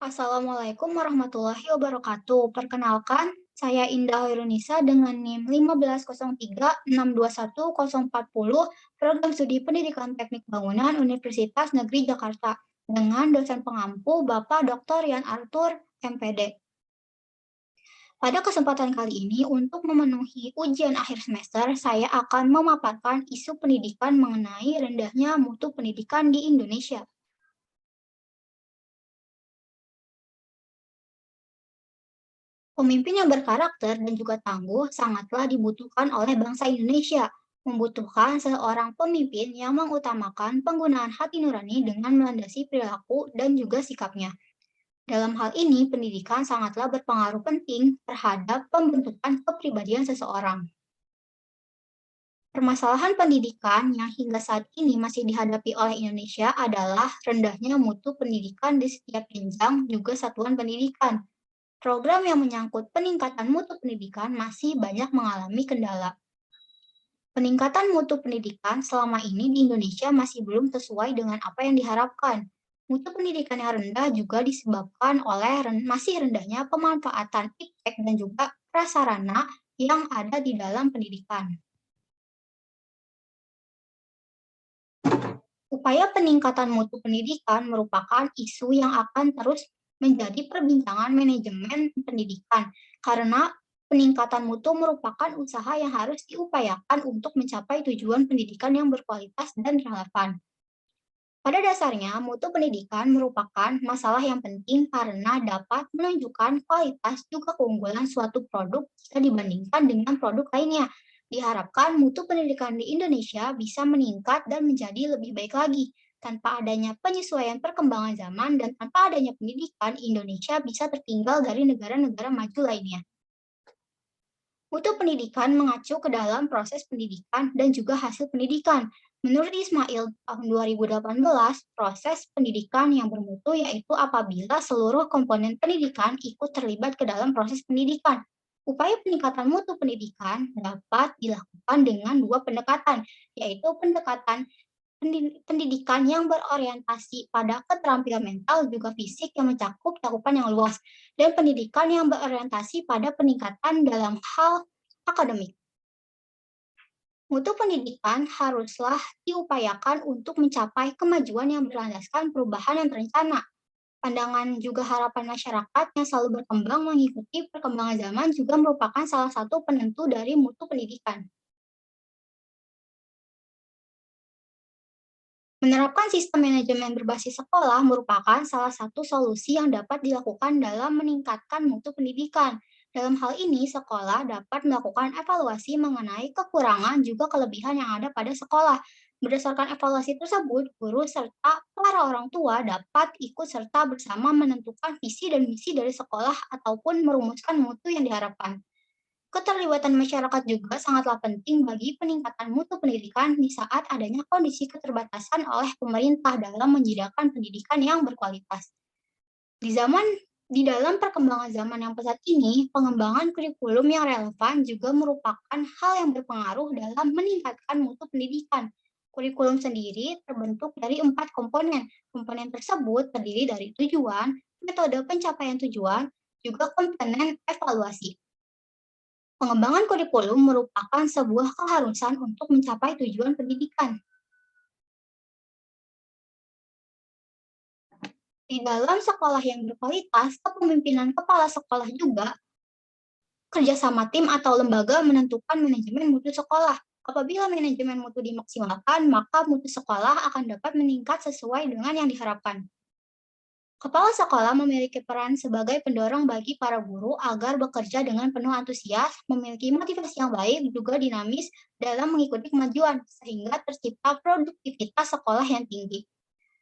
Assalamualaikum warahmatullahi wabarakatuh. Perkenalkan, saya Indah Hoirunisa dengan NIM 1503621040 Program Studi Pendidikan Teknik Bangunan Universitas Negeri Jakarta dengan dosen pengampu Bapak Dr. Yan Arthur, MPD. Pada kesempatan kali ini, untuk memenuhi ujian akhir semester, saya akan memaparkan isu pendidikan mengenai rendahnya mutu pendidikan di Indonesia. Pemimpin yang berkarakter dan juga tangguh sangatlah dibutuhkan oleh bangsa Indonesia. Membutuhkan seorang pemimpin yang mengutamakan penggunaan hati nurani dengan melandasi perilaku dan juga sikapnya. Dalam hal ini, pendidikan sangatlah berpengaruh penting terhadap pembentukan kepribadian seseorang. Permasalahan pendidikan yang hingga saat ini masih dihadapi oleh Indonesia adalah rendahnya mutu pendidikan di setiap jenjang juga satuan pendidikan. Program yang menyangkut peningkatan mutu pendidikan masih banyak mengalami kendala. Peningkatan mutu pendidikan selama ini di Indonesia masih belum sesuai dengan apa yang diharapkan. Mutu pendidikan yang rendah juga disebabkan oleh masih rendahnya pemanfaatan iptek dan juga prasarana yang ada di dalam pendidikan. Upaya peningkatan mutu pendidikan merupakan isu yang akan terus menjadi perbincangan manajemen pendidikan, karena peningkatan mutu merupakan usaha yang harus diupayakan untuk mencapai tujuan pendidikan yang berkualitas dan relevan. Pada dasarnya, mutu pendidikan merupakan masalah yang penting karena dapat menunjukkan kualitas juga keunggulan suatu produk jika dibandingkan dengan produk lainnya. Diharapkan mutu pendidikan di Indonesia bisa meningkat dan menjadi lebih baik lagi. Tanpa adanya penyesuaian perkembangan zaman dan tanpa adanya pendidikan, Indonesia bisa tertinggal dari negara-negara maju lainnya. Mutu pendidikan mengacu ke dalam proses pendidikan dan juga hasil pendidikan. Menurut Ismail tahun 2018, proses pendidikan yang bermutu yaitu apabila seluruh komponen pendidikan ikut terlibat ke dalam proses pendidikan. Upaya peningkatan mutu pendidikan dapat dilakukan dengan dua pendekatan, yaitu pendekatan pendidikan yang berorientasi pada keterampilan mental juga fisik yang mencakup cakupan yang luas, dan pendidikan yang berorientasi pada peningkatan dalam hal akademik. Mutu pendidikan haruslah diupayakan untuk mencapai kemajuan yang berlandaskan perubahan yang terencana. Pandangan juga harapan masyarakat yang selalu berkembang mengikuti perkembangan zaman juga merupakan salah satu penentu dari mutu pendidikan. Menerapkan sistem manajemen berbasis sekolah merupakan salah satu solusi yang dapat dilakukan dalam meningkatkan mutu pendidikan. Dalam hal ini, sekolah dapat melakukan evaluasi mengenai kekurangan juga kelebihan yang ada pada sekolah. Berdasarkan evaluasi tersebut, guru serta para orang tua dapat ikut serta bersama menentukan visi dan misi dari sekolah ataupun merumuskan mutu yang diharapkan. Keterlibatan masyarakat juga sangatlah penting bagi peningkatan mutu pendidikan di saat adanya kondisi keterbatasan oleh pemerintah dalam menyediakan pendidikan yang berkualitas. Di zaman di dalam perkembangan zaman yang pesat ini, pengembangan kurikulum yang relevan juga merupakan hal yang berpengaruh dalam meningkatkan mutu pendidikan. Kurikulum sendiri terbentuk dari 4 komponen. Komponen tersebut terdiri dari tujuan, metode pencapaian tujuan, juga komponen evaluasi. Pengembangan kurikulum merupakan sebuah keharusan untuk mencapai tujuan pendidikan. Di dalam sekolah yang berkualitas, kepemimpinan kepala sekolah juga kerjasama tim atau lembaga menentukan manajemen mutu sekolah. Apabila manajemen mutu dimaksimalkan, maka mutu sekolah akan dapat meningkat sesuai dengan yang diharapkan. Kepala sekolah memiliki peran sebagai pendorong bagi para guru agar bekerja dengan penuh antusias, memiliki motivasi yang baik, juga dinamis dalam mengikuti kemajuan, sehingga tercipta produktivitas sekolah yang tinggi.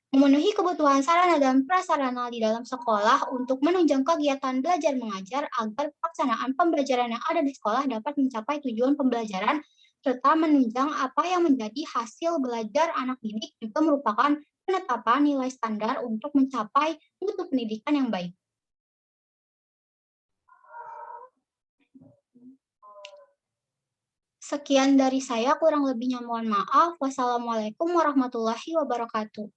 Memenuhi kebutuhan sarana dan prasarana di dalam sekolah untuk menunjang kegiatan belajar mengajar agar pelaksanaan pembelajaran yang ada di sekolah dapat mencapai tujuan pembelajaran serta menunjang apa yang menjadi hasil belajar anak didik juga merupakan penetapan nilai standar untuk mencapai mutu pendidikan yang baik. Sekian dari saya, kurang lebihnya mohon maaf. Wassalamualaikum warahmatullahi wabarakatuh.